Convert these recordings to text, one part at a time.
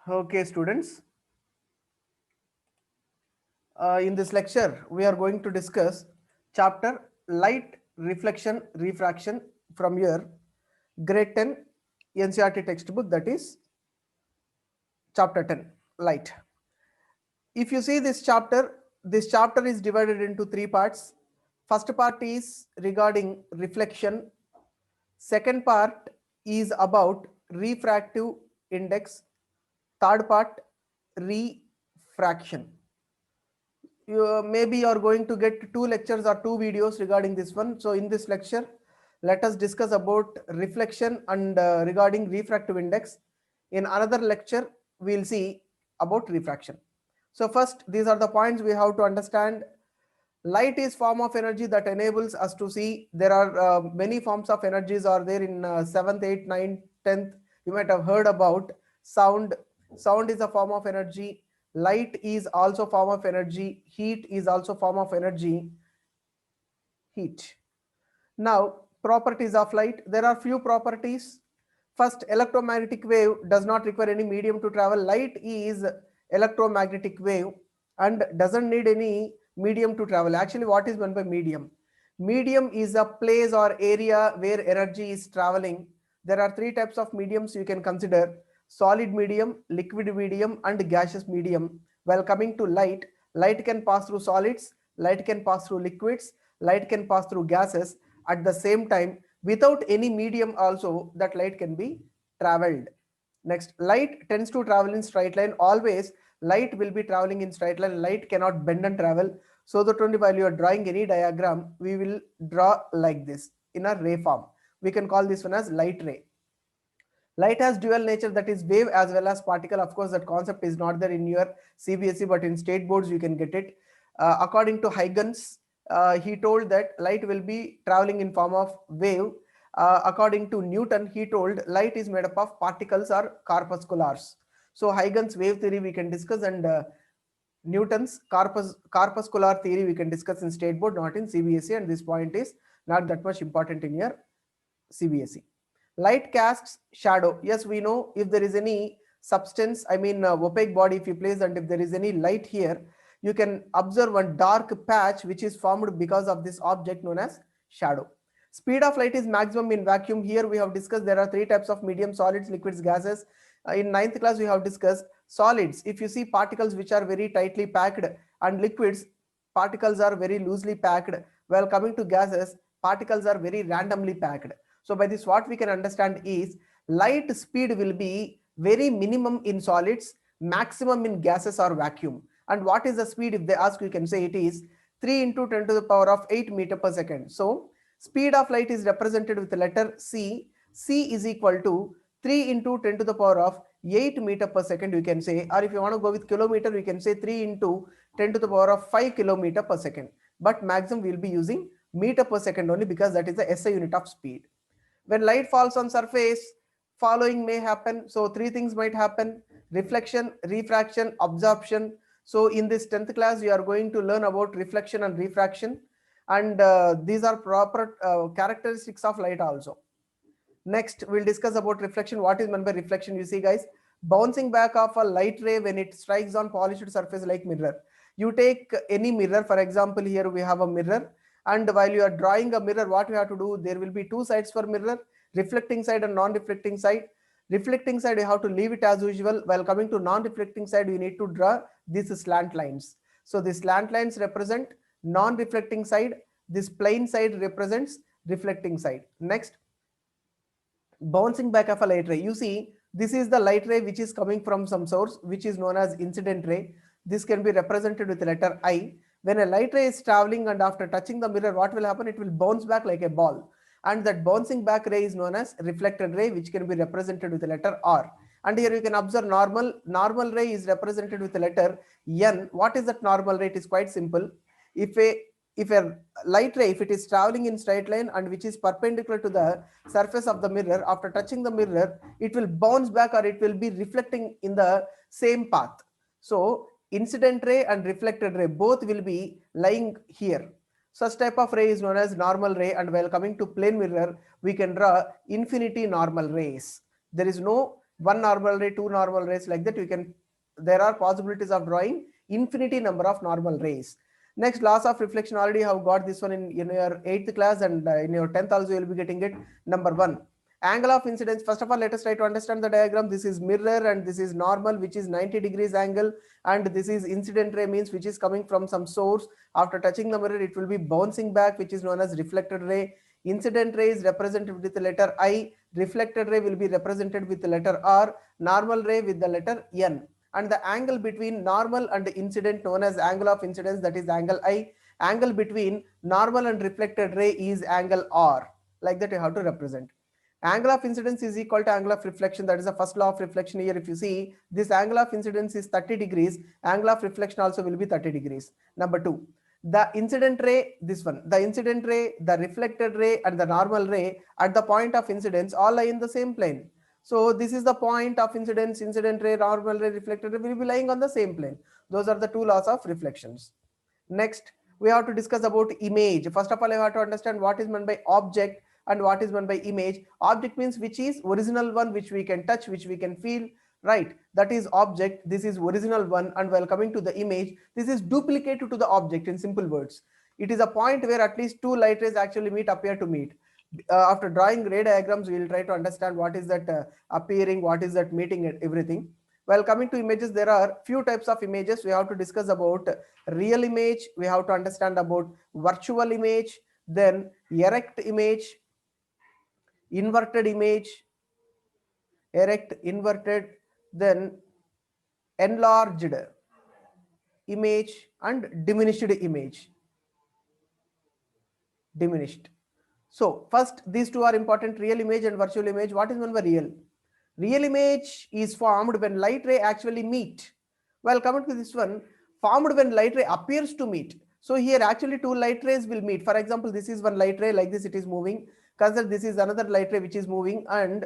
Okay, students. In this lecture, we are going to discuss chapter Light Reflection Refraction from your grade 10 NCERT textbook, that is chapter 10 Light. If you see this chapter is divided into three parts. First part is regarding reflection. Second part is about refractive index. Third part, refraction. Maybe you are going to get two lectures or two videos regarding this one. So in this lecture, let us discuss about reflection and regarding refractive index. In another lecture, we'll see about refraction. So first, these are the points we have to understand. Light is form of energy that enables us to see. There are many forms of energies are there in 7th, 8th, 9th, 10th. You might have heard about sound. Sound is a form of energy. Light is also form of energy. Heat is also form of energy. Heat. Now, properties of light. There are few properties. First, electromagnetic wave does not require any medium to travel. Light is electromagnetic wave and doesn't need any medium to travel. Actually, what is meant by medium? Medium is a place or area where energy is traveling. There are three types of mediums you can consider: solid medium, liquid medium, and gaseous medium. While coming to light, light can pass through solids, light can pass through liquids, light can pass through gases. At the same time, without any medium also, that light can be traveled. Next, light tends to travel in straight line. Always light will be traveling in straight line. Light cannot bend and travel. So that only while you are drawing any diagram, we will draw like this in a ray form. We can call this one as light ray. Light has dual nature, that is wave as well as particle. Of course, that concept is not there in your CBSE, but in state boards you can get it. According to Huygens, he told that light will be traveling in form of wave. According to Newton, he told light is made up of particles or corpusculars. So Huygens wave theory we can discuss, and Newton's corpuscular theory we can discuss in state board, not in CBSE, and this point is not that much important in your CBSE. Light casts shadow. Yes, we know if there is any substance, I mean opaque body, if you place and if there is any light here, you can observe one dark patch which is formed because of this object known as shadow. Speed of light is maximum in vacuum. Here we have discussed there are three types of medium: solids, liquids, gases. In ninth class we have discussed solids. If you see particles which are very tightly packed, and liquids, particles are very loosely packed. While coming to gases, particles are very randomly packed. So by this what we can understand is light speed will be very minimum in solids, maximum in gases or vacuum. And what is the speed? If they ask, you can say it is 3 into 10 to the power of 8 meter per second. So speed of light is represented with the letter C. C is equal to 3 into 10 to the power of 8 meter per second, you can say. Or if you want to go with kilometer, we can say 3 into 10 to the power of 5 kilometer per second. But maximum we will be using meter per second only, because that is the SI unit of speed. When light falls on surface, following may happen. So three things might happen: reflection, refraction, absorption. So in this 10th class, we are going to learn about reflection and refraction, and these are proper characteristics of light also. Next, we'll discuss about reflection. What is meant by reflection? You see, guys, bouncing back of a light ray when it strikes on polished surface like mirror. You take any mirror, for example, here we have a mirror, and while you are drawing a mirror, what you have to do, there will be two sides for mirror: reflecting side and non-reflecting side. Reflecting side, you have to leave it as usual. While coming to non-reflecting side, you need to draw these slant lines. So these slant lines represent non-reflecting side. This plain side represents reflecting side. Next, bouncing back of a light ray. You see, this is the light ray which is coming from some source, which is known as incident ray. This can be represented with the letter I. When a light ray is traveling and after touching the mirror, what will happen? It will bounce back like a ball. And that bouncing back ray is known as reflected ray, which can be represented with the letter R. And here you can observe normal ray is represented with the letter N. What is that normal ray? It is quite simple. If a light ray, if it is traveling in straight line and which is perpendicular to the surface of the mirror, after touching the mirror, it will bounce back or it will be reflecting in the same path. So incident ray and reflected ray both will be lying here. Such type of ray is known as normal ray, and while coming to plane mirror, we can draw infinity normal rays. There is no one normal ray, two normal rays, like that. There are possibilities of drawing infinity number of normal rays. Next, laws of reflection, already have got this one in your 8th class, and in your 10th also you will be getting it. Number 1, angle of incidence. First of all, let us try to understand the diagram. This is mirror and this is normal, which is 90 degrees angle, and this is incident ray, means which is coming from some source. After touching the mirror, it will be bouncing back, which is known as reflected ray. Incident ray is represented with the letter I, reflected ray will be represented with the letter R, normal ray with the letter N. And the angle between normal and incident, known as angle of incidence, that is angle I. Angle between normal and reflected ray is angle R. Like that you have to represent. Angle of incidence is equal to angle of reflection. That is the first law of reflection. Here if you see, this angle of incidence is 30 degrees, angle of reflection also will be 30 degrees. Number 2, the incident ray, this one, the incident ray, the reflected ray and the normal ray at the point of incidence all lie in the same plane. So this is the point of incidence, incident ray, normal ray, reflected ray will be lying on the same plane. Those are the two laws of reflections. Next, we have to discuss about image. First of all, I have to understand what is meant by object and what is meant by image. Object means which is original one, which we can touch, which we can feel, right? That is object. This is original one. And while coming to the image, this is duplicate to the object. In simple words, it is a point where at least two light rays actually appear to meet. After drawing ray diagrams, we will try to understand what is that appearing, what is that meeting, and everything. While coming to images, there are few types of images. We have to discuss about real image. We have to understand about virtual image, then erect image, inverted image, erect, inverted, then enlarged image, and diminished image. Diminished. So first, these two are important, real image and virtual image. What is meant by real? Real image is formed when light ray actually meet. Well, coming to this one, formed when light ray appears to meet. So here actually two light rays will meet. For example, this is one light ray, like this it is moving. Consider this is another light ray which is moving, and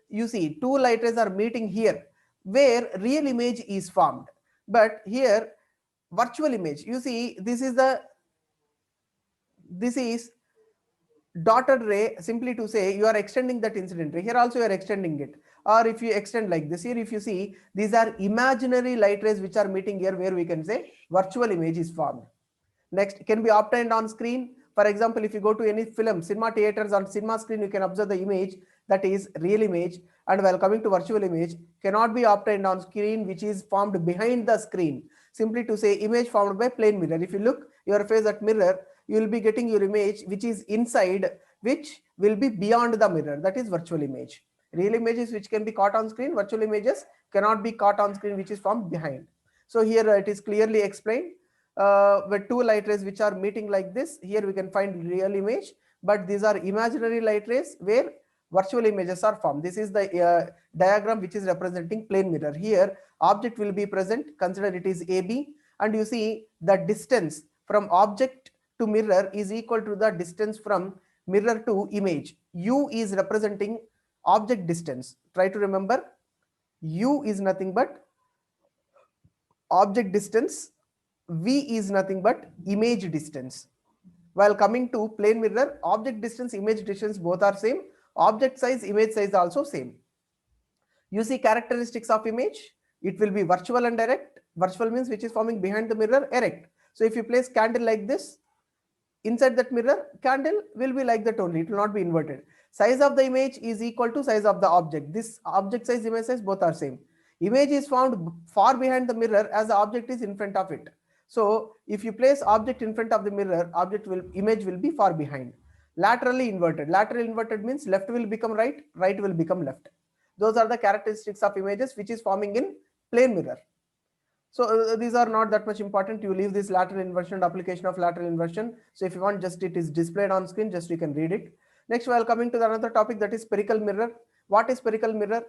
you see two light rays are meeting here where real image is formed. But here virtual image, you see this is dotted ray, simply to say you are extending that incident ray. Here also you are extending it. Or if you extend like this, here if you see, these are imaginary light rays which are meeting here, where we can say virtual image is formed. Next, can be obtained on screen. For example, if you go to any film, cinema theaters, on cinema screen, you can observe the image, that is real image. And while coming to virtual image, cannot be obtained on screen, which is formed behind the screen. Simply to say, image formed by plane mirror. If you look your face at mirror, you will be getting your image which is inside, which will be beyond the mirror. That is virtual image. Real images which can be caught on screen, virtual images cannot be caught on screen, which is formed behind. So here it is clearly explained. With two light rays which are meeting like this, here we can find real image, but these are imaginary light rays where virtual images are formed. This is the diagram which is representing plane mirror. Here object will be present, consider it is AB, and you see the distance from object to mirror is equal to the distance from mirror to image. U is representing object distance. Try to remember, U is nothing but object distance, V is nothing but image distance. While coming to plane mirror, object distance, image distance both are same. Object size, image size also same. You see characteristics of image, it will be virtual and erect. Virtual means which is forming behind the mirror, erect. So if you place candle like this, inside that mirror, candle will be like that only, it will not be inverted. Size of the image is equal to size of the object. This object size, image size both are same. Image is found far behind the mirror as the object is in front of it. So if you place object in front of the mirror, image will be far behind. Laterally inverted. Laterally inverted means left will become right, right will become left. Those are the characteristics of images which is forming in plane mirror. So these are not that much important. You leave this lateral inversion and application of lateral inversion. So if you want, just it is displayed on screen, just you can read it. Next, we are coming to another topic, that is spherical mirror. What is spherical mirror?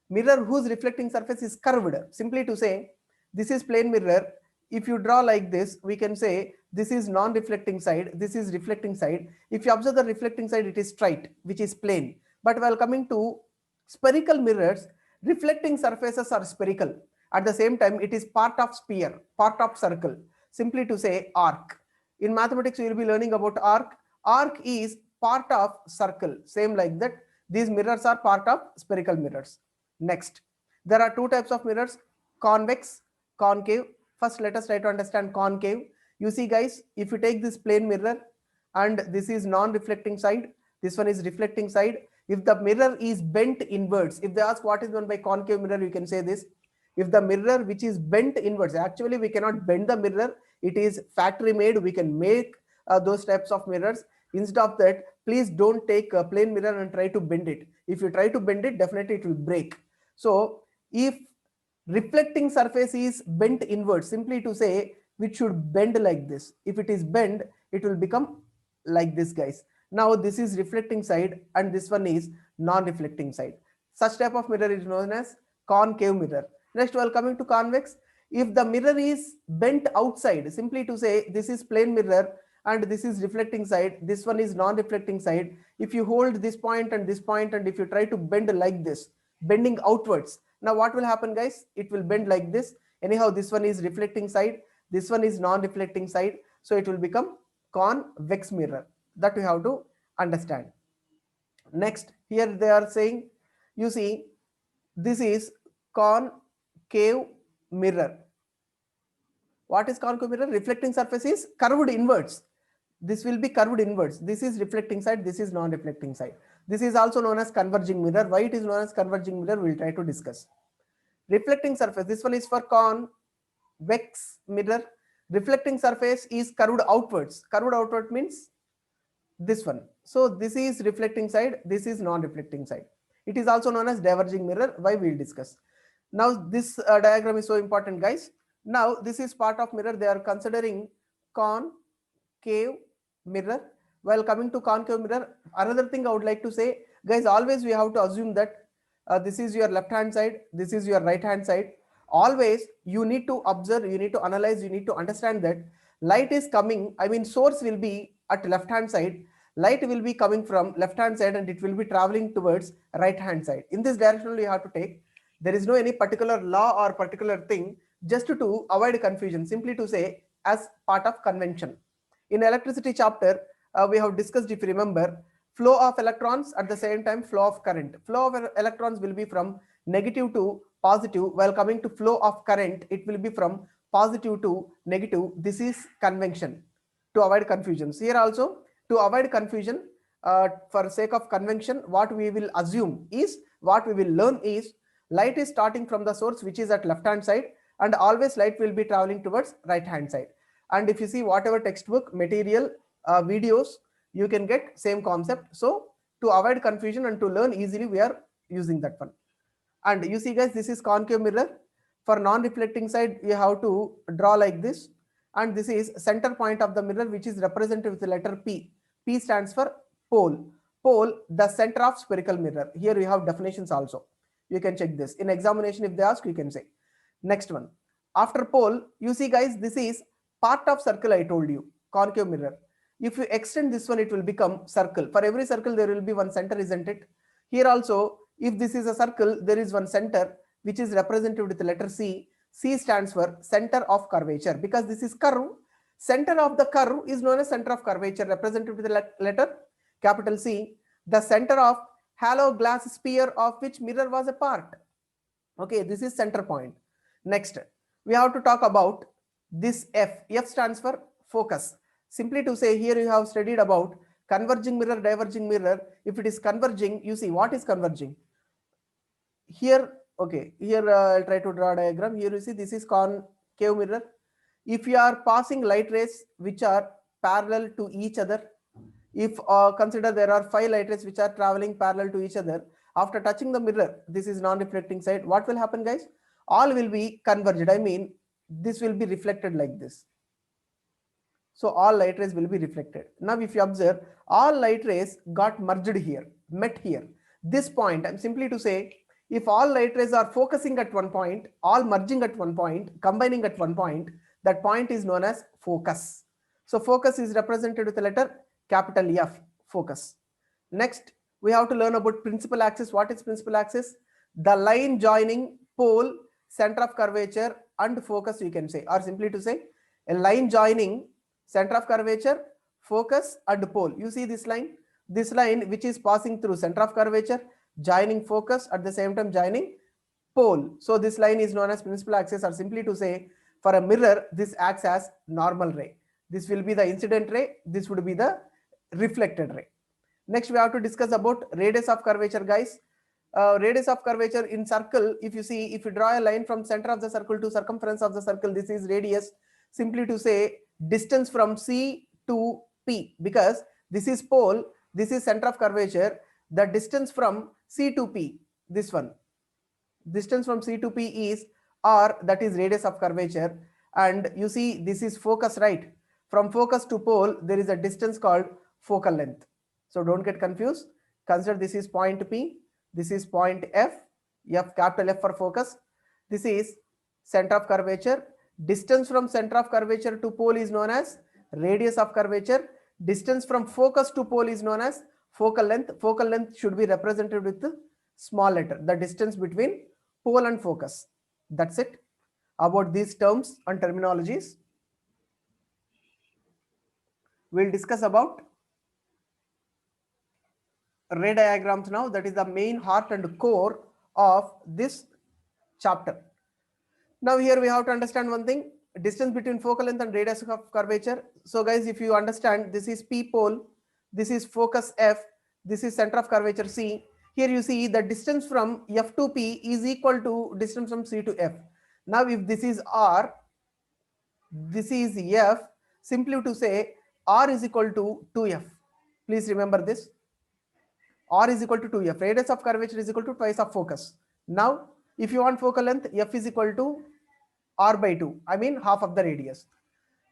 Mirror whose reflecting surface is curved. Simply to say, this is plane mirror. If you draw like this, we can say this is non-reflecting side, this is reflecting side. If you observe the reflecting side, it is straight, which is plane. But while coming to spherical mirrors, reflecting surfaces are spherical. At the same time, it is part of sphere, part of circle. Simply to say arc. In mathematics, you will be learning about arc. Arc is part of circle. Same like that. These mirrors are part of spherical mirrors. Next, There are two types of mirrors, convex, concave. First, let us try to understand concave. You see guys, if you take this plane mirror and this is non-reflecting side, this one is reflecting side. If the mirror is bent inwards, if they ask what is meant by concave mirror, you can say this. If the mirror which is bent inwards, actually we cannot bend the mirror, it is factory made, we can make those types of mirrors. Instead of that, please don't take a plain mirror and try to bend it. If you try to bend it, definitely it will break. So if reflecting surface is bent inward, simply to say which should bend like this. If it is bent, it will become like this guys. Now this is reflecting side and this one is non-reflecting side. Such type of mirror is known as concave mirror. Next, while coming to convex, if the mirror is bent outside, simply to say this is plain mirror and this is reflecting side, this one is non-reflecting side. If you hold this point and this point and if you try to bend like this, bending outwards, now what will happen guys? It will bend like this. Anyhow, this one is reflecting side, this one is non-reflecting side, so it will become convex mirror. That we have to understand. Next, here they are saying, you see, this is concave mirror. What is concave mirror? Reflecting surface is curved inwards. This will be curved inwards. This is reflecting side, this is non-reflecting side. This is also known as converging mirror. Why it is known as converging mirror, we'll try to discuss. Reflecting surface, this one is for convex mirror. Reflecting surface is curved outwards. Curved outward means this one. So this is reflecting side, this is non-reflecting side. It is also known as diverging mirror. Why, we'll discuss. Now this diagram is so important guys. Now this is part of mirror. They are considering concave mirror. While coming to concave mirror, another thing I would like to say guys, always we have to assume that this is your left hand side, this is your right hand side. Always you need to observe, you need to analyze, you need to understand that light is coming, I mean source will be at left hand side, light will be coming from left hand side and it will be traveling towards right hand side. In this direction you have to take. There is no any particular law or particular thing, just to avoid confusion, simply to say as part of convention. In electricity chapter, we have discussed, if you remember, flow of electrons, at the same time flow of current. Flow of electrons will be from negative to positive, while coming to flow of current, it will be from positive to negative. This is convention, to avoid confusions. Here also, to avoid confusion, for sake of convention, what we will assume is, what we will learn is, light is starting from the source which is at left hand side, and always light will be traveling towards right hand side. And if you see whatever textbook material, videos, you can get same concept. So to avoid confusion and to learn easily, we are using that one. And you see guys, this is concave mirror. For non-reflecting side, you have to draw like this, and this is center point of the mirror, which is represented with the letter P. P stands for pole. Pole, the center of spherical mirror. Here we have definitions also. You can check this in examination. If they ask, you can say. Next one, after pole, you see guys, this is part of circle. I told you, concave mirror. If you extend this one, it will become circle. For every circle, there will be one center, isn't it? Here also, if this is a circle, there is one center which is represented with the letter C. C stands for center of curvature, because this is curve. Center of the curve is known as center of curvature, represented with the letter capital C. The center of hollow glass sphere of which mirror was a part. Okay, this is center point. Next, we have to talk about this F. F stands for focus. Simply to say, here you have studied about converging mirror, diverging mirror. If it is converging, you see what is converging. Here, okay, here I'll try to draw a diagram. Here you see this is concave mirror. If you are passing light rays which are parallel to each other, if consider there are 5 light rays which are traveling parallel to each other, after touching the mirror, this is non-reflecting side, what will happen guys? All will be converged. I mean, this will be reflected like this. So all light rays will be reflected. Now if you observe, all light rays got merged here, met here. This point, I'm simply to say, if all light rays are focusing at one point, all merging at one point, combining at one point, that point is known as focus. So focus is represented with the letter capital F, focus. Next, we have to learn about principal axis. What is principal axis? The line joining pole, center of curvature and focus, you can say, or simply to say, a line joining center of curvature, focus and pole. You see this line which is passing through center of curvature, joining focus, at the same time joining pole. So this line is known as principal axis, or simply to say, for a mirror, this acts as normal ray. This will be the incident ray. This would be the reflected ray. Next, we have to discuss about radius of curvature, guys. Radius of curvature in circle, if you see, if you draw a line from center of the circle to circumference of the circle, this is radius. Simply to say, distance from C to P, because this is pole, this is center of curvature. The distance from C to P, this one, distance from C to P is R, that is radius of curvature. And you see, this is focus, right? From focus to pole, there is a distance called focal length. So don't get confused. Consider this is point P, this is point F, capital F for focus. This is center of curvature. Distance from center of curvature to pole is known as radius of curvature. Distance from focus to pole is known as focal length. Focal length should be represented with small letter, the distance between pole and focus. That's it about these terms and terminologies. We'll discuss about ray diagrams now. That is the main heart and core of this chapter. Now here we have to understand one thing, distance between focal length and radius of curvature. So guys, if you understand, this is P pole, this is focus F, this is center of curvature C. Here you see the distance from F to P is equal to distance from C to F. Now if this is R, this is F, simply to say R is equal to 2F. Please remember this. R is equal to 2F. Radius of curvature is equal to twice of focus. Now, if you want focal length, F is equal to R by 2. I mean half of the radius.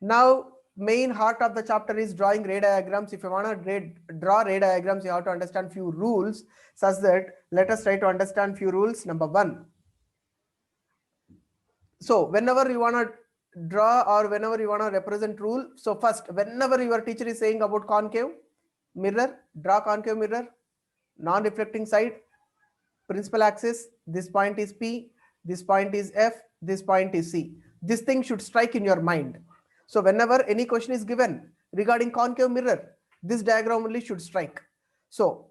Now, main heart of the chapter is drawing ray diagrams. If you want to draw ray diagrams, you have to understand few rules, such that let us try to understand few rules. Number 1. So whenever you want to draw or whenever you want to represent rule, so first, whenever your teacher is saying about concave mirror, draw concave mirror, non-reflecting side, principal axis, this point is P, this point is F, this point is C. This thing should strike in your mind. So whenever any question is given regarding concave mirror, this diagram only should strike. So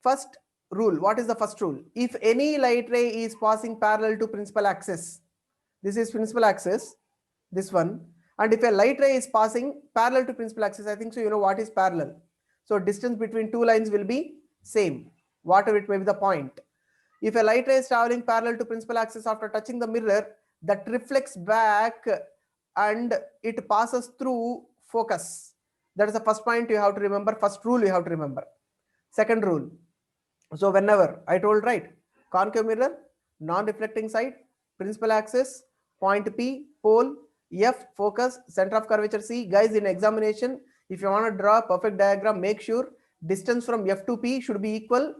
first rule, what is the first rule? If any light ray is passing parallel to principal axis, this is principal axis, this one, and if a light ray is passing parallel to principal axis, I think so you know what is parallel. So distance between two lines will be same, whatever it may be the point. If a light ray is traveling parallel to principal axis after touching the mirror, that reflects back and it passes through focus. That is the first point you have to remember, first rule you have to remember. Second rule, so whenever I told, right, concave mirror, non-reflecting side, principal axis, point P, pole, F, focus, center of curvature C. Guys, in examination, if you want to draw a perfect diagram, make sure distance from F to P should be equal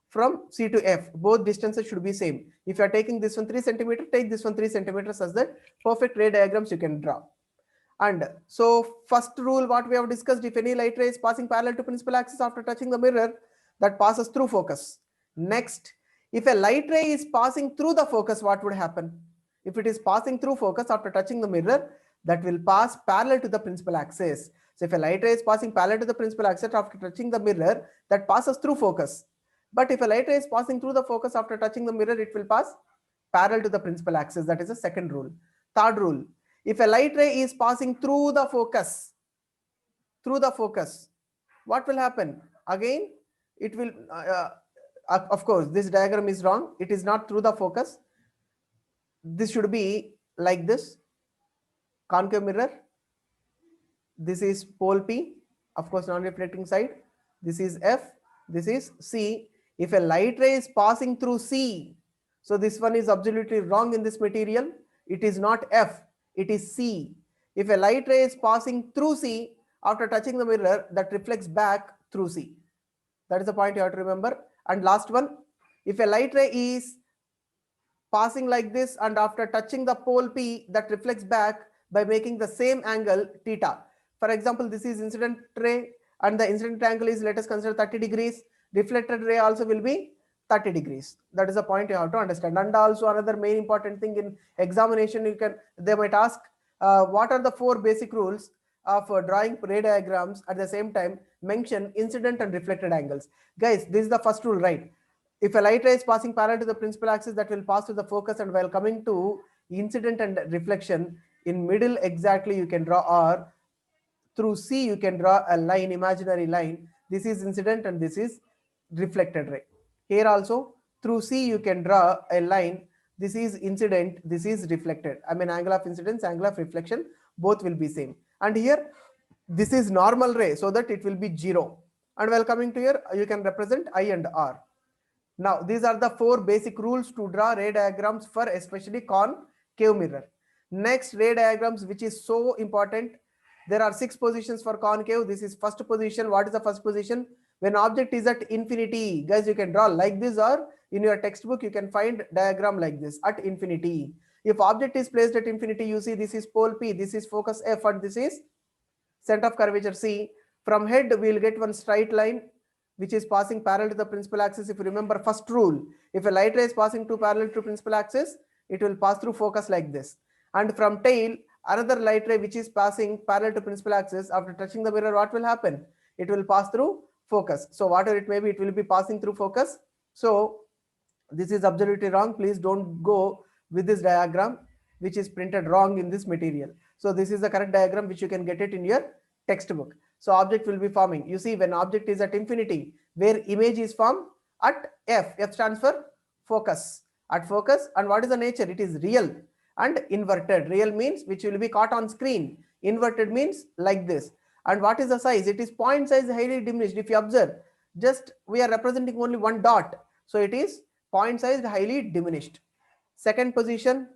from C to F. Both distances should be same. If you are taking this one 3 centimeter, take this one 3 centimeters, such that perfect ray diagrams you can draw. And so first rule what we have discussed, if any light ray is passing parallel to principal axis after touching the mirror, that passes through focus. Next, if a light ray is passing through the focus, what would happen? If it is passing through focus after touching the mirror, that will pass parallel to the principal axis. So if a light ray is passing parallel to the principal axis after touching the mirror, that passes through focus. But if a light ray is passing through the focus after touching the mirror, it will pass parallel to the principal axis. That is the second rule. Third rule, if a light ray is passing through the focus, what will happen? Again, it will, of course, this diagram is wrong. It is not through the focus. This should be like this. Concave mirror. This is pole P, of course, non-reflecting side. This is F. This is C. If a light ray is passing through C, so this one is absolutely wrong in this material. It is not F, it is C. If a light ray is passing through C after touching the mirror, that reflects back through C. That is the point you have to remember. And last one, if a light ray is passing like this and after touching the pole P, that reflects back by making the same angle theta. For example, this is incident ray and the incident angle is, let us consider 30 degrees. Reflected ray also will be 30 degrees. That is the point you have to understand. And also another main important thing in examination, they might ask what are the 4 basic rules of drawing ray diagrams, at the same time mention incident and reflected angles. Guys, this is the first rule, right? If a light ray is passing parallel to the principal axis, that will pass to the focus, and while coming to incident and reflection, in middle exactly you can draw, or through C you can draw a line, imaginary line. This is incident and this is reflected ray. Here also through C you can draw a line. This is incident, this is reflected. I mean angle of incidence, angle of reflection, both will be same. And here this is normal ray, so that it will be 0. And while coming to here, you can represent I and R. Now these are the 4 basic rules to draw ray diagrams for especially concave mirror. Next, ray diagrams, which is so important. There are 6 positions for concave. This is first position. What is the first position? When object is at infinity, guys, you can draw like this, or in your textbook you can find diagram like this, at infinity. If object is placed at infinity, you see this is pole P, this is focus F, and this is center of curvature C. From head we will get one straight line which is passing parallel to the principal axis. If you remember first rule, if a light ray is passing to parallel to principal axis, it will pass through focus like this. And from tail, another light ray which is passing parallel to principal axis, after touching the mirror, what will happen? It will pass through focus. So whatever it may be, it will be passing through focus. So this is absolutely wrong. Please don't go with this diagram which is printed wrong in this material. So this is the correct diagram which you can get it in your textbook. So object will be forming. You see, when object is at infinity, where image is formed at F. F stands for focus. At focus, and what is the nature? It is real and inverted. Real means which will be caught on screen. Inverted means like this. And what is the size? It is point size highly diminished. If you observe, just we are representing only one dot. So it is point size highly diminished. Second position,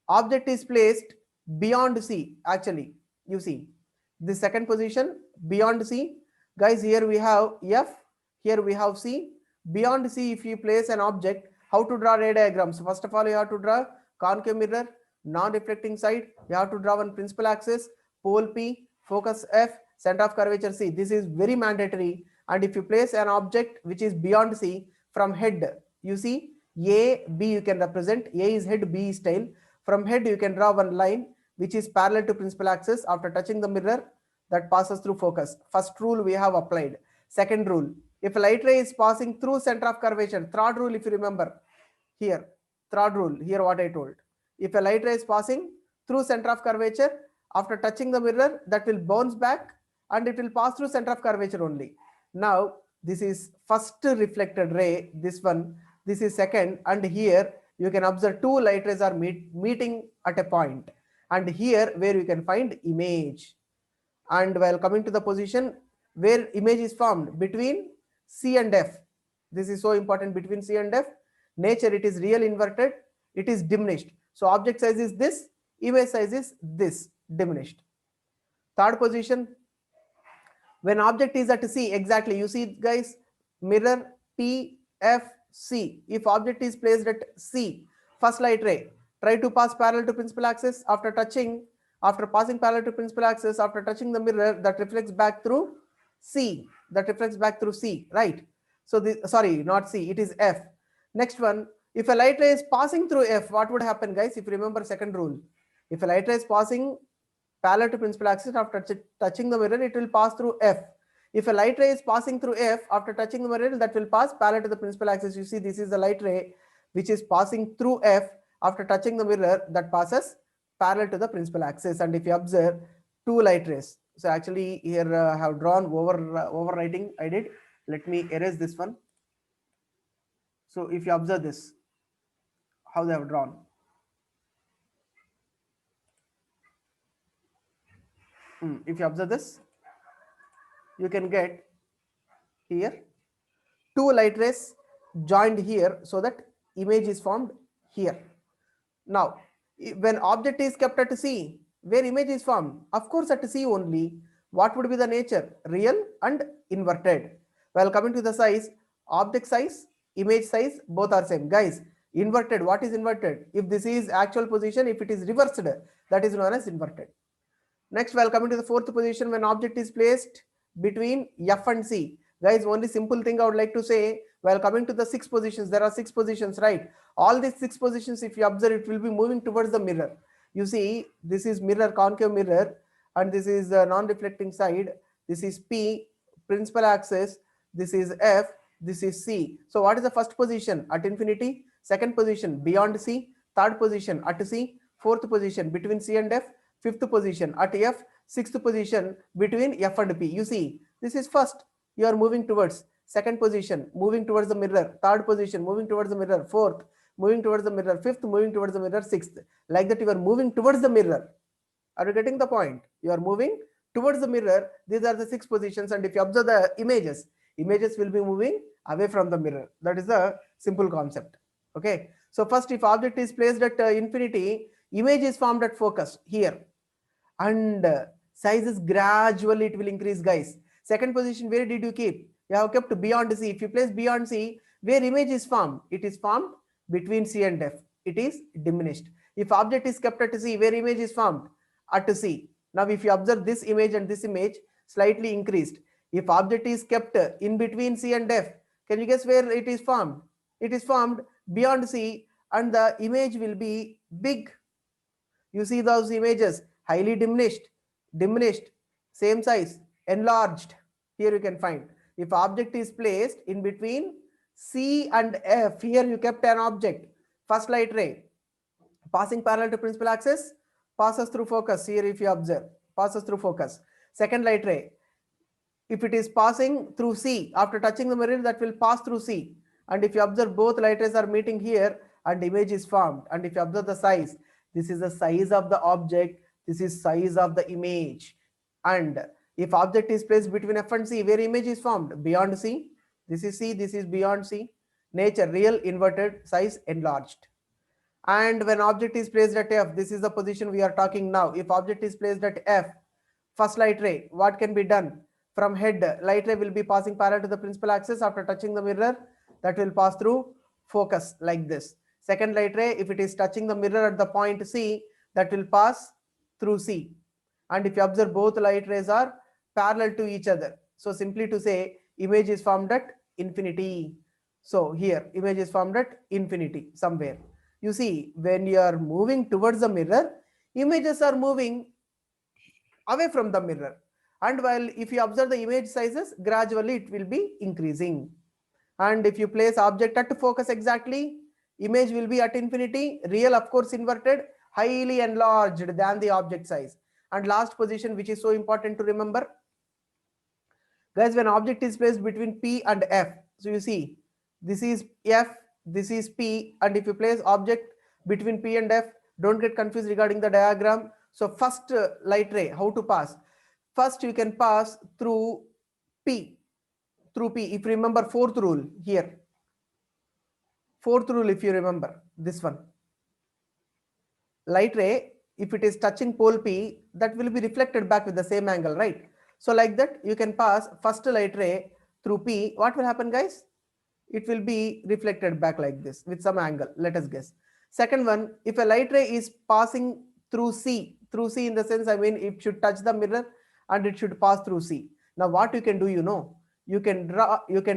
object is placed beyond C. Actually, you see the second position beyond C. Guys, here we have F, here we have C. Beyond C, if you place an object, how to draw ray diagrams? First of all, you have to draw concave mirror, non-reflecting side. You have to draw one principal axis, pole P, focus F, center of curvature C. This is very mandatory. And if you place an object which is beyond C, from head, you see A, B you can represent. A is head, B is tail. From head you can draw one line which is parallel to principal axis. After touching the mirror, that passes through focus. First rule we have applied. Second rule, if a light ray is passing through center of curvature, third rule, if you remember here, third rule, here what I told. If a light ray is passing through center of curvature, after touching the mirror, that will bounce back and it will pass through center of curvature only. Now this is first reflected ray, this one, this is second, and here you can observe 2 light rays are meeting at a point, and here where you can find image. And while coming to the position where image is formed between C and F, this is so important, between C and F. Nature, it is real inverted, it is diminished. So object size is this, image size is this, diminished. Third position, when object is at C, exactly, you see guys, mirror P, F, C. If object is placed at C, first light ray, try to pass parallel to principal axis. After passing parallel to principal axis, after touching the mirror, that reflects back through C. Right? So sorry, not C, it is F. Next one, if a light ray is passing through F, what would happen, guys? If you remember second rule, if a light ray is passing parallel to principal axis, after touching the mirror, it will pass through F. If a light ray is passing through F, after touching the mirror, that will pass parallel to the principal axis. You see, this is the light ray which is passing through F. After touching the mirror, that passes parallel to the principal axis. And if you observe 2 light rays, so actually here I have drawn overwriting I did. Let me erase this one. So if you observe this, how they have drawn. If you observe this, you can get here 2 light rays joined here, so that image is formed here. Now, when object is kept at C, where image is formed? Of course at C only. What would be the nature? Real and inverted. While coming to the size, object size, image size, both are same. Guys, inverted, what is inverted? If this is actual position, if it is reversed, that is known as inverted. Next, while coming to the fourth position, when object is placed between F and C. Guys, only simple thing I would like to say, while coming to the 6 positions, there are 6 positions, right? All these 6 positions, if you observe, it will be moving towards the mirror. You see, this is mirror, concave mirror, and this is the non-reflecting side. This is P, principal axis. This is F, this is C. So what is the first position? At infinity. Second position beyond C. Third position at C. Fourth position between C and F. Fifth position at F. Sixth position between F and P. You see, this is first. You are moving towards. Second position, moving towards the mirror. Third position, moving towards the mirror. Fourth, moving towards the mirror. Fifth, moving towards the mirror. Sixth. Like that, you are moving towards the mirror. Are you getting the point? You are moving towards the mirror. These are the 6 positions, and if you observe the images will be moving away from the mirror. That is the simple concept. Okay. So first, if object is placed at infinity, image is formed at focus here, and sizes gradually it will increase, guys. Second position, where did you keep? You have kept beyond C. If you place beyond C, where image is formed? It is formed between C and F. It is diminished. If object is kept at C, where image is formed? At C. Now if you observe this image and this image, slightly increased. If object is kept in between C and F, can you guess where it is formed? It is formed beyond C, and the image will be big. You see those images, highly diminished, same size, enlarged. Here you can find. If object is placed in between C and F, here you kept an object. First light ray passing parallel to principal axis, passes through focus. Here if you observe, passes through focus. Second light ray, if it is passing through C, after touching the mirror, that will pass through C. And if you observe, both light rays are meeting here and image is formed. And if you observe the size, this is the size of the object, this is size of the image. And if object is placed between F and C, where image is formed? Beyond C. This is C, this is beyond C. Nature, real, inverted, size enlarged. And when object is placed at F, this is the position we are talking now. If object is placed at F, first light ray, what can be done? From head, light ray will be passing parallel to the principal axis. After touching the mirror, that will pass through focus like this. Second light ray, if it is touching the mirror at the point C, that will pass through C. And if you observe, both light rays are parallel to each other. So simply to say, image is formed at infinity. So here, image is formed at infinity somewhere. You see, when you are moving towards the mirror, images are moving away from the mirror. And while if you observe the image sizes, gradually it will be increasing. And if you place object at focus exactly, image will be at infinity, real of course inverted, highly enlarged than the object size. And last position, which is so important to remember, guys, when object is placed between P and F, so you see, this is F, this is P, and if you place object between P and F, don't get confused regarding the diagram. So first light ray, how to pass? First you can pass through P. If you remember fourth rule here. Fourth rule, if you remember this one. Light ray, if it is touching pole P, that will be reflected back with the same angle, right? So like that, you can pass first light ray through P. What will happen, guys? It will be reflected back like this with some angle. Let us guess. Second one, if a light ray is passing through C in the sense, I mean, it should touch the mirror and it should pass through C. Now what you can do, you can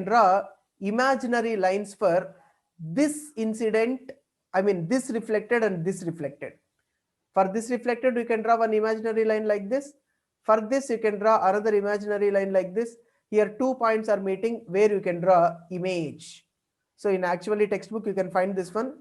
draw imaginary lines for this incident, I mean this reflected and this reflected. For this reflected, you can draw one imaginary line like this. For this, you can draw another imaginary line like this. Here 2 points are meeting where you can draw image. So in actually textbook, you can find this one.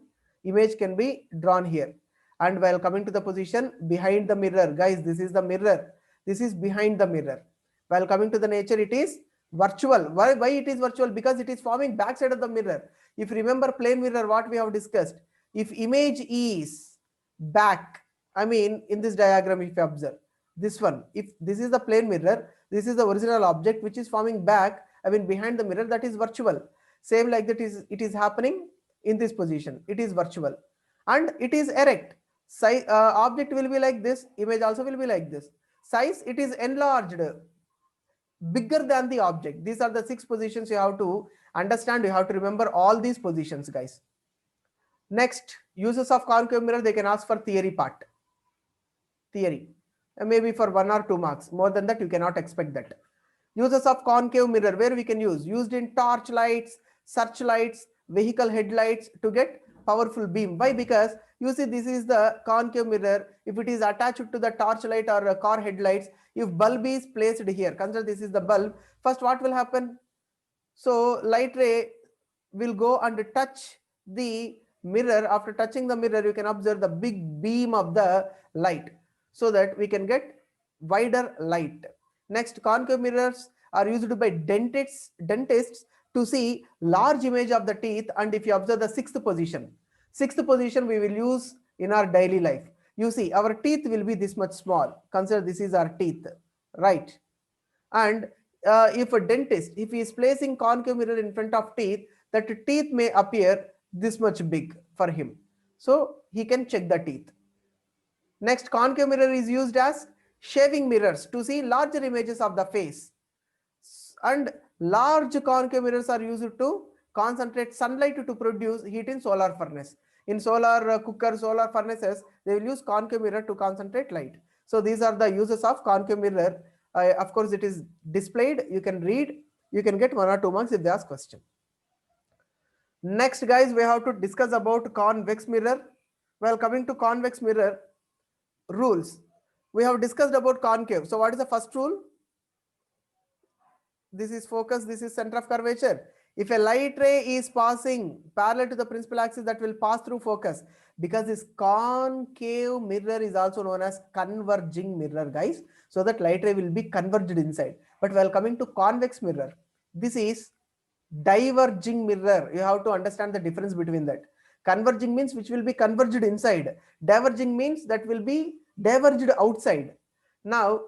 Image can be drawn here. And while coming to the position behind the mirror, guys, this is the mirror. This is behind the mirror. While coming to the nature, it is virtual. Why it is virtual? Because it is forming backside of the mirror. If you remember plane mirror, what we have discussed, if image is back, I mean in this diagram, if you observe this one, if this is the plane mirror, this is the original object which is forming back, I mean behind the mirror, that is virtual. Same like that is it is happening in this position. It is virtual and it is erect. Size object will be like this, image also will be like this. Size, it is enlarged, bigger than the object. These are the 6 positions you have to understand. You have to remember all these positions, guys. Next, uses of concave mirror, they can ask for theory part. Theory. Maybe for 1 or 2 marks. More than that, you cannot expect that. Uses of concave mirror, where we can use? Used in torch lights, searchlights, vehicle headlights to get powerful beam. Why? Because you see, this is the concave mirror. If it is attached to the torch light or a car headlights, if bulb is placed here, consider this is the bulb. First, what will happen? So light ray will go and touch the mirror. After touching the mirror, you can observe the big beam of the light, so that we can get wider light. Next, concave mirrors are used by dentists to see large image of the teeth. And if you observe the sixth position we will use in our daily life. You see, our teeth will be this much small. Consider this is our teeth, right? And if a dentist, if he is placing concave mirror in front of teeth, that teeth may appear this much big for him, so he can check the teeth. Next, concave mirror is used as shaving mirrors to see larger images of the face. And large concave mirrors are used to concentrate sunlight to produce heat in solar furnace. In solar cooker, solar furnaces, they will use concave mirror to concentrate light. So these are the uses of concave mirror. Of course, it is displayed. You can read. You can get 1 or 2 marks if they ask question. Next, guys, we have to discuss about convex mirror. Well, coming to convex mirror rules, we have discussed about concave. So what is the first rule? This is focus, this is center of curvature. If a light ray is passing parallel to the principal axis, that will pass through focus, because this concave mirror is also known as converging mirror, guys. So that light ray will be converged inside. But while coming to convex mirror, this is diverging mirror. You have to understand the difference between that. Converging means which will be converged inside. Diverging means that will be diverged outside. Now,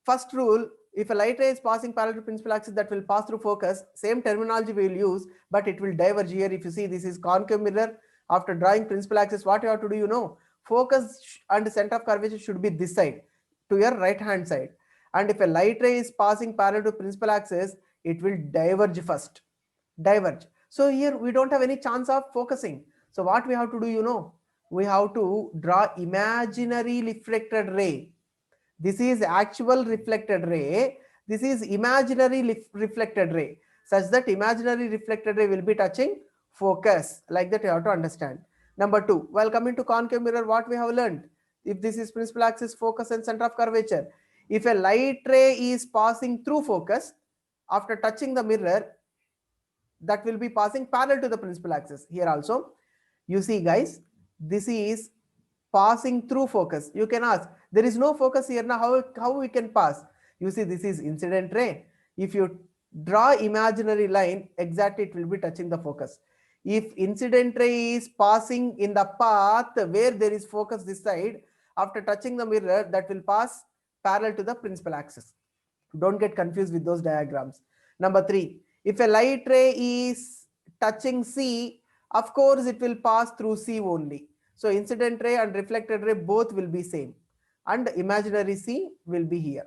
first rule, if a light ray is passing parallel to principal axis, that will pass through focus. Same terminology we will use, but it will diverge here. If you see, this is concave mirror. After drawing principal axis, what you have to do, you know, focus and center of curvature should be this side, to your right hand side. And if a light ray is passing parallel to principal axis, it will diverge first. Diverge. So here we don't have any chance of focusing. So what we have to do, you know, we have to draw imaginary reflected ray. This is actual reflected ray. This is imaginary reflected ray, such that imaginary reflected ray will be touching focus. Like that you have to understand. Number 2, while coming to concave mirror, what we have learned? If this is principal axis, focus and center of curvature. If a light ray is passing through focus, after touching the mirror, that will be passing parallel to the principal axis. Here also, you see, guys, this is passing through focus. You can ask, there is no focus here now, how we can pass? You see, this is incident ray. If you draw imaginary line, exactly it will be touching the focus. If incident ray is passing in the path where there is focus this side, after touching the mirror, that will pass parallel to the principal axis. Don't get confused with those diagrams. Number 3, if a light ray is touching C, of course it will pass through C only. So incident ray and reflected ray both will be same, and imaginary C will be here.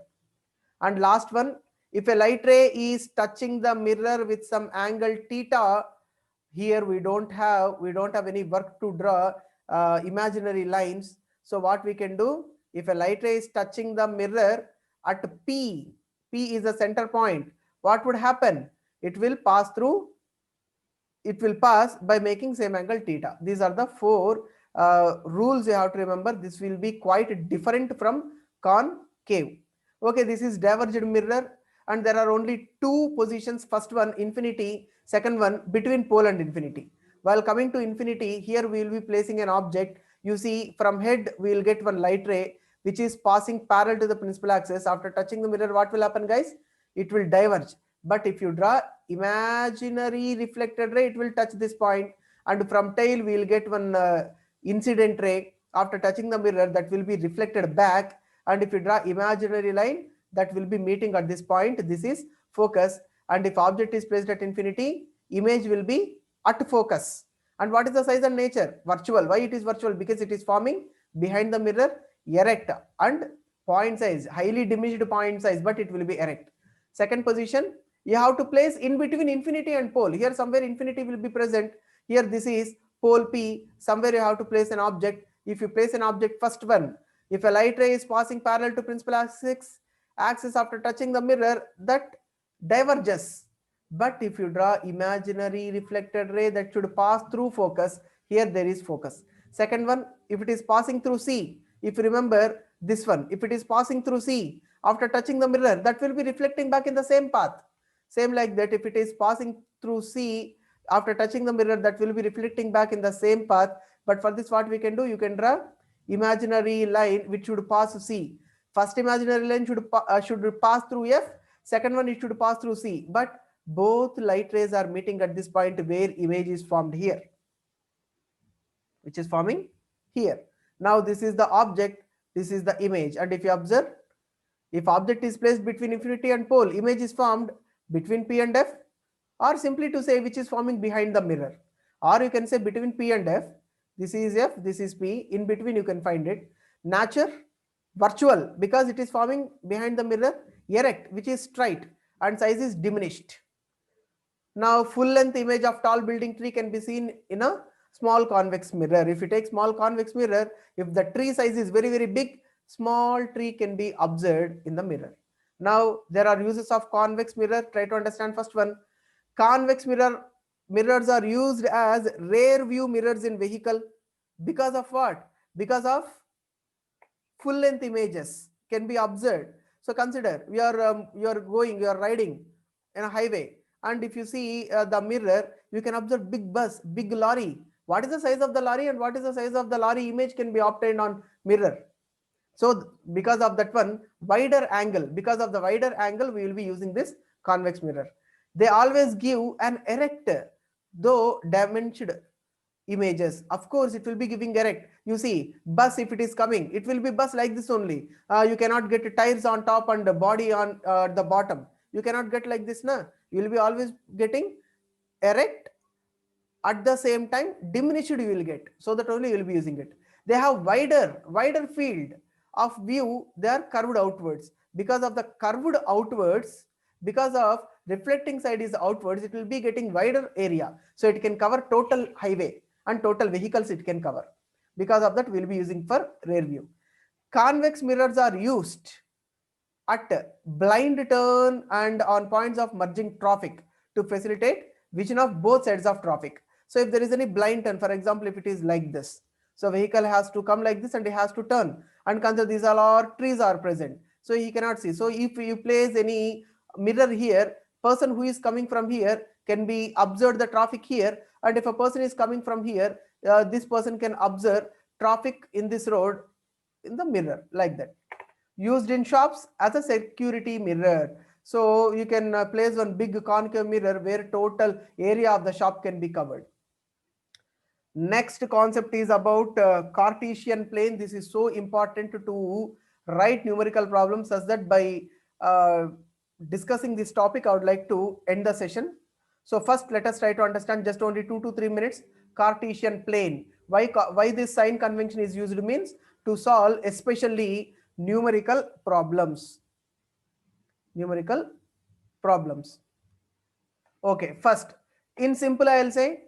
And last one, if a light ray is touching the mirror with some angle theta, here we don't have any work to draw imaginary lines. So what we can do, if a light ray is touching the mirror at P is the center point, what would happen? It will pass by making same angle theta. These are the 4 rules you have to remember. This will be quite different from concave. Okay, this is diverged mirror, and there are only 2 positions. First one, infinity. Second one, between pole and infinity. While coming to infinity, here we will be placing an object. You see, from head we will get one light ray which is passing parallel to the principal axis. After touching the mirror, what will happen, guys? It will diverge. But if you draw imaginary reflected ray, it will touch this point, and from tail we will get one incident ray. After touching the mirror, that will be reflected back, and if you draw imaginary line, that will be meeting at this point. This is focus, and if object is placed at infinity, image will be at focus. And what is the size and nature? Virtual. Why it is virtual? Because it is forming behind the mirror, erect, and point size, highly diminished point size, but it will be erect. Second position, you have to place in between infinity and pole. Here somewhere infinity will be present. Here this is pole P. Somewhere you have to place an object. If you place an object, first one, if a light ray is passing parallel to principal axis after touching the mirror, that diverges. But if you draw imaginary reflected ray, that should pass through focus, here there is focus. Second one, if it is passing through C, if you remember this one, if it is passing through C after touching the mirror, that will be reflecting back in the same path. Same like that, if it is passing through C, after touching the mirror, that will be reflecting back in the same path. But for this, what we can do, you can draw imaginary line which should pass C. First imaginary line should pass through F, second one it should pass through C. But both light rays are meeting at this point where image is formed here, which is forming here. Now this is the object, this is the image, and if you observe, if object is placed between infinity and pole, image is formed between P and F, or simply to say which is forming behind the mirror, or you can say between P and F. This is F, this is P, in between you can find it. Nature, virtual, because it is forming behind the mirror. Erect, which is straight and size is diminished. Now full length image of tall building tree can be seen in a small convex mirror. If you take small convex mirror, if the tree size is very, very big, small tree can be observed in the mirror. Now there are uses of convex mirror. Try to understand first one. Convex mirrors are used as rear view mirrors in vehicle. Because of what? Because of full length images can be observed. So consider you are riding in a highway, and if you see the mirror, you can observe big bus, big lorry. What is the size of the lorry and what is the size of the lorry image can be obtained on mirror. So because of that one, wider angle, because of the wider angle, we will be using this convex mirror. They always give an erect, though diminished images. Of course, it will be giving erect. You see, bus, if it is coming, it will be bus like this only. You cannot get tires on top and the body on the bottom. You cannot get like this, na. You will be always getting erect. At the same time, diminished you will get. So that only you will be using it. They have wider field of view. They are curved outwards. Because of the curved outwards, because of reflecting side is outwards, it will be getting wider area. So it can cover total highway and total vehicles it can cover. Because of that, we will be using for rear view. Convex mirrors are used at blind turn and on points of merging traffic to facilitate vision of both sides of traffic. So if there is any blind turn, for example, if it is like this, so vehicle has to come like this and he has to turn, and consider these all trees are present, so he cannot see. So if you place any mirror here, person who is coming from here can be observed the traffic here, and if a person is coming from here, this person can observe traffic in this road in the mirror like that. Used in shops as a security mirror. So you can place one big concave mirror where total area of the shop can be covered. Next concept is about Cartesian plane. This is so important to write numerical problems, such that by discussing this topic, I would like to end the session. So first, let us try to understand, just only 2 to 3 minutes, Cartesian plane. Why this sign convention is used means to solve especially numerical problems. Okay, first, in simple, I will say,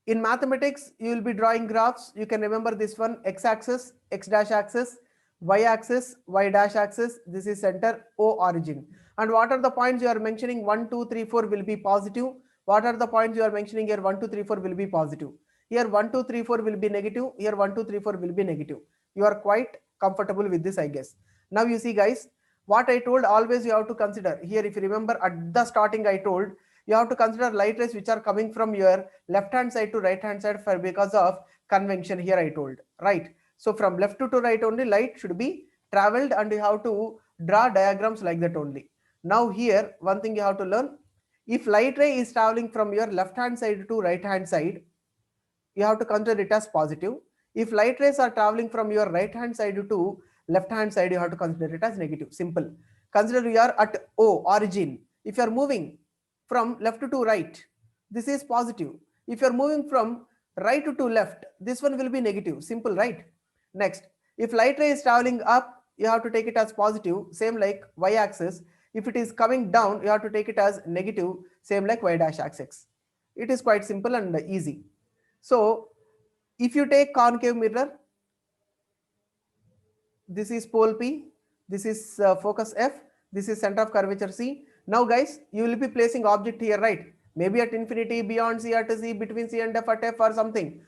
in mathematics, you will be drawing graphs. You can remember this one: x-axis, x-dash axis, y-axis, y-dash axis. This is center, O origin. And what are the points you are mentioning? 1, 2, 3, 4 will be positive. What are the points you are mentioning here? 1, 2, 3, 4 will be positive. Here 1, 2, 3, 4 will be negative. Here 1, 2, 3, 4 will be negative. You are quite comfortable with this, I guess. Now you see, guys, what I told, always you have to consider here. If you remember at the starting, I told you have to consider light rays which are coming from your left hand side to right hand side, for because of convention here I told, right? So from left to right only light should be traveled, and you have to draw diagrams like that only. Now here one thing you have to learn: if light ray is traveling from your left hand side to right hand side, you have to consider it as positive. If light rays are traveling from your right hand side to left hand side, you have to consider it as negative. Simple. Consider you are at O origin. If you are moving from left to right, this is positive. If you are moving from right to left, this one will be negative. Simple, right? Next, if light ray is traveling up, you have to take it as positive, same like y-axis. If it is coming down, you have to take it as negative, same like y-dash axis. It is quite simple and easy. So if you take concave mirror, this is pole P, this is focus F, this is center of curvature C. Now guys, you will be placing object here, right? Maybe at infinity, beyond C, at C, between C and F, at F or something.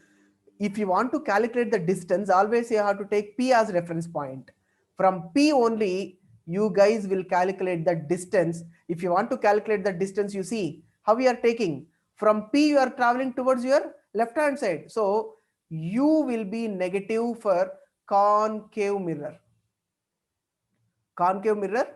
If you want to calculate the distance, always you have to take P as reference point. From P only, you guys will calculate the distance. If you want to calculate the distance, you see, how we are taking from P, you are traveling towards your left hand side. So U will be negative for concave mirror. Concave mirror,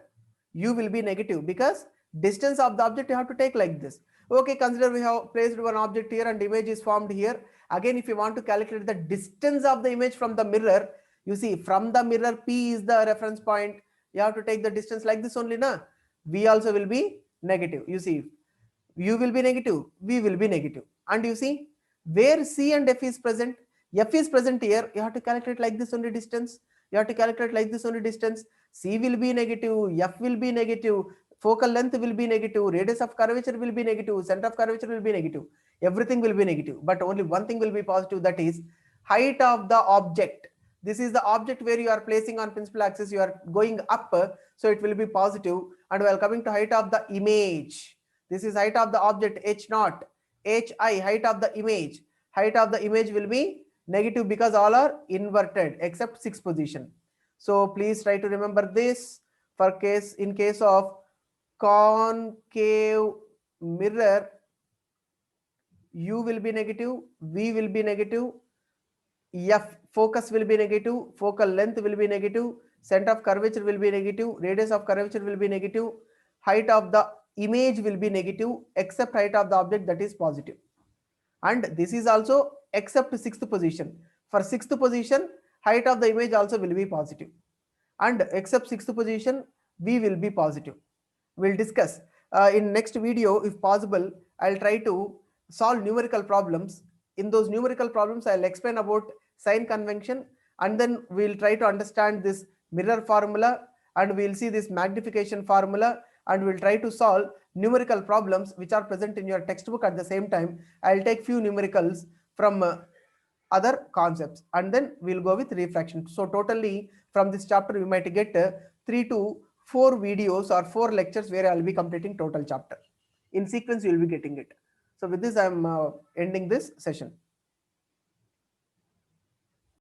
U will be negative because distance of the object you have to take like this. Okay, consider we have placed one object here and image is formed here. Again, if you want to calculate the distance of the image from the mirror, you see from the mirror P is the reference point. You have to take the distance like this only, na? V also will be negative. You see, U will be negative, V will be negative. And you see, where C and F is present, F is present here, you have to calculate like this only distance. You have to calculate like this only distance. C will be negative, F will be negative, focal length will be negative, radius of curvature will be negative, center of curvature will be negative. Everything will be negative, but only one thing will be positive, that is height of the object. This is the object where you are placing on principal axis, you are going up, so it will be positive. And while coming to height of the image, this is height of the object h naught, hi, height of the image. Height of the image will be negative because all are inverted except sixth position. So please try to remember this. For case, in case of concave mirror, U will be negative, V will be negative, F focus will be negative, focal length will be negative, center of curvature will be negative, radius of curvature will be negative, height of the image will be negative except height of the object, that is positive. And this is also except sixth position. For sixth position, height of the image also will be positive. And except sixth position, V will be positive. We'll discuss in next video, if possible. I'll try to solve numerical problems. In those numerical problems, I'll explain about sign convention, and then we'll try to understand this mirror formula, and we'll see this magnification formula, and we'll try to solve numerical problems which are present in your textbook. At the same time, I'll take few numericals from other concepts, and then we'll go with refraction. So totally from this chapter we might get 3 to 4 videos or 4 lectures where I'll be completing total chapter. In sequence you will be getting it. So with this, I'm ending this session.